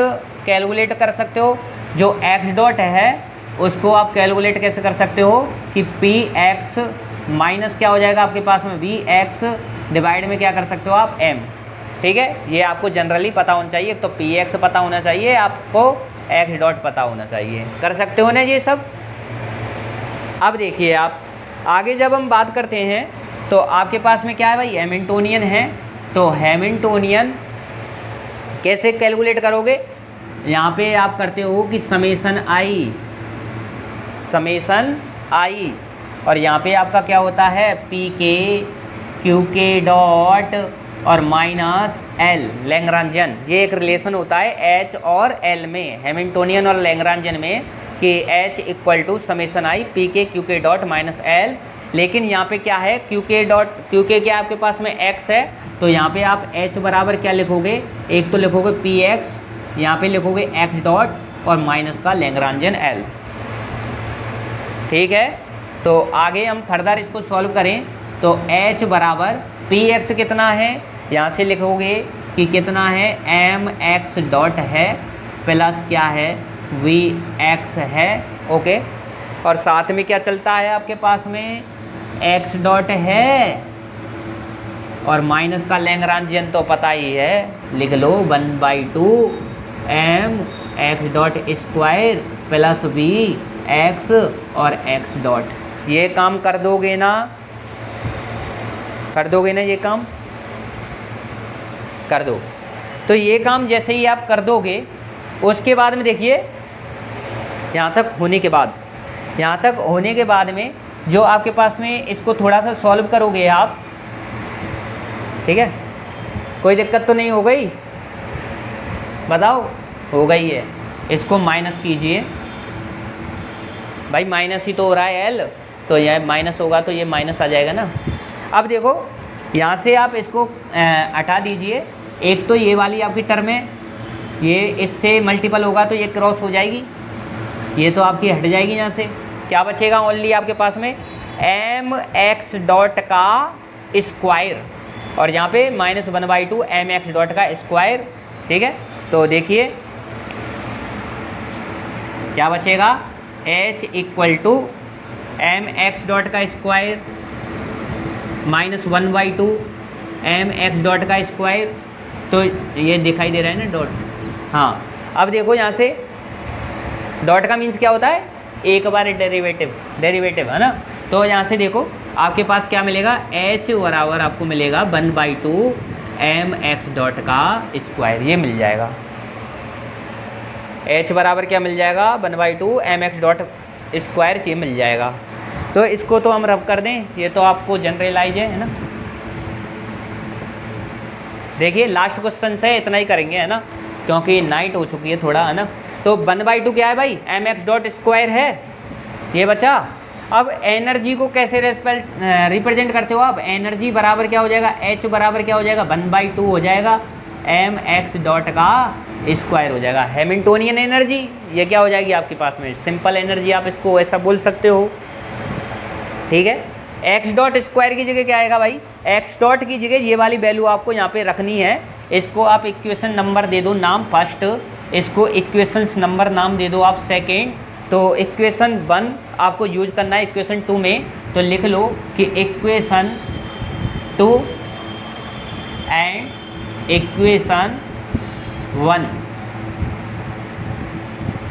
कैलकुलेट कर सकते हो। जो x डॉट है उसको आप कैलकुलेट कैसे कर सकते हो कि px माइनस क्या हो जाएगा आपके पास में vx डिवाइड में क्या कर सकते हो आप m। ठीक है, ये आपको जनरली पता होना चाहिए। तो पी एक्स पता होना चाहिए आपको, एक्स डॉट पता होना चाहिए। कर सकते हो ना ये सब। अब देखिए आप आगे जब हम बात करते हैं तो आपके पास में क्या है भाई, हैमिल्टोनियन है। तो हैमिल्टोनियन कैसे कैलकुलेट करोगे, यहाँ पे आप करते हो कि समेसन आई, और यहाँ पे आपका क्या होता है, P k q k dot और माइनस एल लैग्रांजियन। ये एक रिलेशन होता है एच और एल में, हैमिल्टोनियन और लैग्रांजियन में, कि H equal to summation i p k q k dot minus L. लेकिन यहाँ पे क्या है, क्यू के क्या आपके पास में एक्स है, तो यहाँ पे आप एच बराबर क्या लिखोगे, एक तो लिखोगे पी एक्स, यहाँ पे लिखोगे एक्स डॉट और माइनस का लैग्रांजियन एल। ठीक है, तो आगे हम फर्दर इसको सॉल्व करें तो एच बराबर पी एक्स कितना है, यहाँ से लिखोगे कि कितना है, एम एक्स डॉट है प्लस क्या है, वी एक्स है। ओके, और साथ में क्या चलता है आपके पास में, एक्स डॉट है और माइनस का लैग्रांजियन तो पता ही है, लिख लो 1/2 m x dot square plus v x और एक्स डॉट। ये काम कर दोगे ना, ये काम कर दो। तो ये काम जैसे ही आप कर दोगे, उसके बाद में देखिए यहाँ तक होने के बाद में जो आपके पास में इसको थोड़ा सा सॉल्व करोगे आप, ठीक है, कोई दिक्कत तो नहीं हो गई, बताओ, हो गई है। इसको माइनस कीजिए भाई, माइनस ही तो हो रहा है एल, तो यह माइनस होगा तो ये माइनस आ जाएगा ना। अब देखो यहाँ से आप इसको हटा दीजिए, एक तो ये वाली आपकी टर्म है, ये इससे मल्टीपल होगा तो ये क्रॉस हो जाएगी, ये तो आपकी हट जाएगी। यहाँ से क्या बचेगा, ओनली आपके पास में एम एक्स डॉट का स्क्वायर, और यहाँ पे -1/2 एम एक्स डॉट का स्क्वायर। ठीक है, तो देखिए क्या बचेगा, h इक्वल टू एम एक्स डॉट का स्क्वायर -1/2 एम एक्स डॉट का स्क्वायर। तो ये दिखाई दे रहा है ना डॉट, हाँ। अब देखो यहाँ से डॉट का मीन्स क्या होता है, एक बार डेरिवेटिव है ना। तो यहाँ से देखो आपके पास क्या मिलेगा, h बराबर आपको मिलेगा 1/2 एम एक्स डॉट का स्क्वायर, ये मिल जाएगा। h बराबर क्या मिल जाएगा, 1/2 एम एक्स डॉट स्क्वायर, ये मिल जाएगा। तो इसको तो हम रब कर दें, ये तो आपको जनरलाइज है ना। देखिए लास्ट क्वेश्चन से इतना ही करेंगे, है ना, क्योंकि नाइट हो चुकी है थोड़ा, है ना। तो 1/2 क्या है भाई, एम एक्स डॉट स्क्वायर है, ये बचा। अब एनर्जी को कैसे रिप्रेजेंट करते हो आप, एनर्जी बराबर क्या हो जाएगा, h बराबर क्या हो जाएगा, 1/2 हो जाएगा एम एक्स डॉट का स्क्वायर हो जाएगा। हैमिल्टोनियन एनर्जी ये क्या हो जाएगी आपके पास में, सिंपल एनर्जी, आप इसको ऐसा बोल सकते हो। ठीक है, एक्स डॉट स्क्वायर की जगह क्या आएगा भाई, एक्स डॉट की जगह ये वाली वैल्यू आपको यहाँ पे रखनी है। इसको आप इक्वेशन नंबर दे दो नाम फर्स्ट, इसको इक्वेशंस नंबर नाम दे दो आप सेकेंड। तो इक्वेशन 1 आपको यूज करना है इक्वेशन 2 में, तो लिख लो कि इक्वेशन 2 एंड इक्वेशन 1।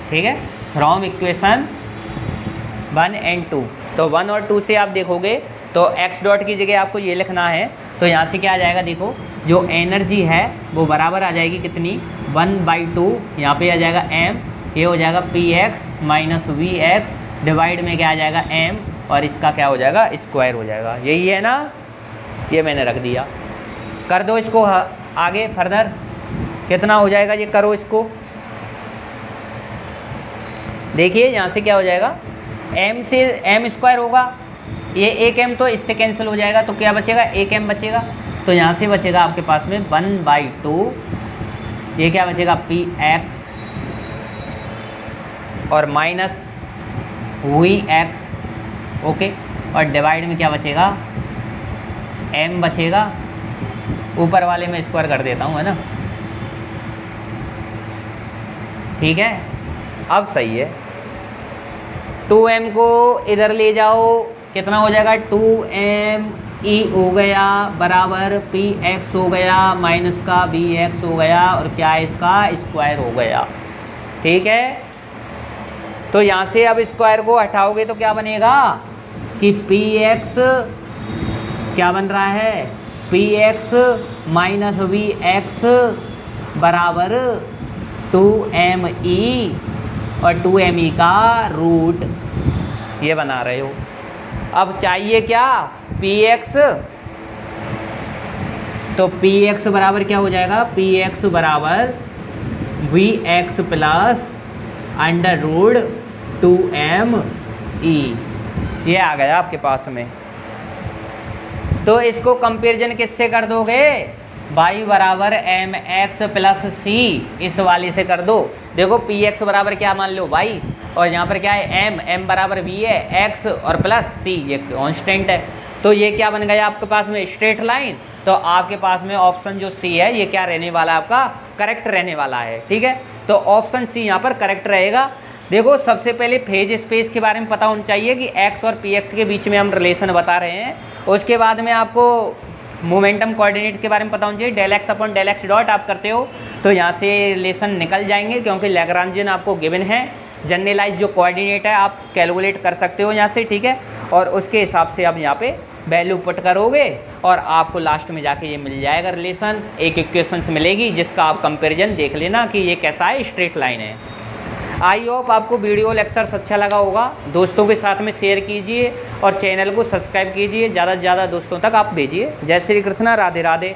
ठीक है, फ्रॉम इक्वेशन 1 एंड 2। तो 1 और 2 से आप देखोगे तो x डॉट की जगह आपको ये लिखना है। तो यहाँ से क्या आ जाएगा, देखो जो एनर्जी है वो बराबर आ जाएगी कितनी, 1/2, यहाँ पे आ जाएगा m, ये हो जाएगा P X minus V X, divide में क्या आ जाएगा m, और इसका क्या हो जाएगा, स्क्वायर हो जाएगा। यही है ना, ये मैंने रख दिया। कर दो इसको आगे फर्दर, कितना हो जाएगा ये करो इसको। देखिए यहाँ से क्या हो जाएगा, m से m स्क्वायर होगा, ये एक m तो इससे कैंसिल हो जाएगा, तो क्या बचेगा, एक m बचेगा। तो यहाँ से बचेगा आपके पास में 1/2, ये क्या बचेगा पी एक्स और माइनस वी एक्स। ओके, और डिवाइड में क्या बचेगा, m बचेगा, ऊपर वाले में स्क्वायर कर देता हूँ, है ना। ठीक है, अब सही है। 2m को इधर ले जाओ, कितना हो जाएगा, 2m ई हो गया बराबर पी एक्स हो गया माइनस का बी एक्स हो गया और क्या है इसका स्क्वायर हो गया। ठीक है, तो यहाँ से अब स्क्वायर को हटाओगे तो क्या बनेगा कि पी एक्स क्या बन रहा है, P X minus V X बराबर 2me और 2me का रूट ये बना रहे हो। अब चाहिए क्या px, तो px बराबर क्या हो जाएगा, px बराबर vx plus under root 2me ये आ गया आपके पास में। तो इसको कंपेरिजन किससे कर दोगे, y बराबर एम एक्स प्लस सी इस वाले से कर दो। देखो पी एक्स बराबर क्या मान लो y और यहाँ पर क्या है m बराबर v है x और प्लस c ये कांस्टेंट है। तो ये क्या बन गया आपके पास में स्ट्रेट लाइन। तो आपके पास में ऑप्शन जो सी है ये क्या रहने वाला है आपका करेक्ट रहने वाला है। ठीक है, तो ऑप्शन सी यहाँ पर करेक्ट रहेगा। देखो सबसे पहले फेज स्पेस के बारे में पता होना चाहिए कि x और px के बीच में हम रिलेशन बता रहे हैं। उसके बाद में आपको मोमेंटम कोऑर्डिनेट के बारे में पता होना चाहिए, del X upon del X dot आप करते हो तो यहाँ से रिलेशन निकल जाएंगे क्योंकि लैग्रांजियन आपको गिवन है। जनरलाइज जो कोऑर्डिनेट है आप कैलकुलेट कर सकते हो यहाँ से। ठीक है, और उसके हिसाब से आप यहाँ पे वैल्यू पुट करोगे और आपको लास्ट में जाके ये मिल जाएगा रिलेशन, एक इक्वेशंस मिलेगी जिसका आप कंपेरिजन देख लेना कि ये कैसा है, स्ट्रेट लाइन है। आई होप आपको वीडियो लेक्चर्स अच्छा लगा होगा। दोस्तों के साथ में शेयर कीजिए और चैनल को सब्सक्राइब कीजिए, ज़्यादा से ज़्यादा दोस्तों तक आप भेजिए। जय श्री कृष्णा, राधे राधे।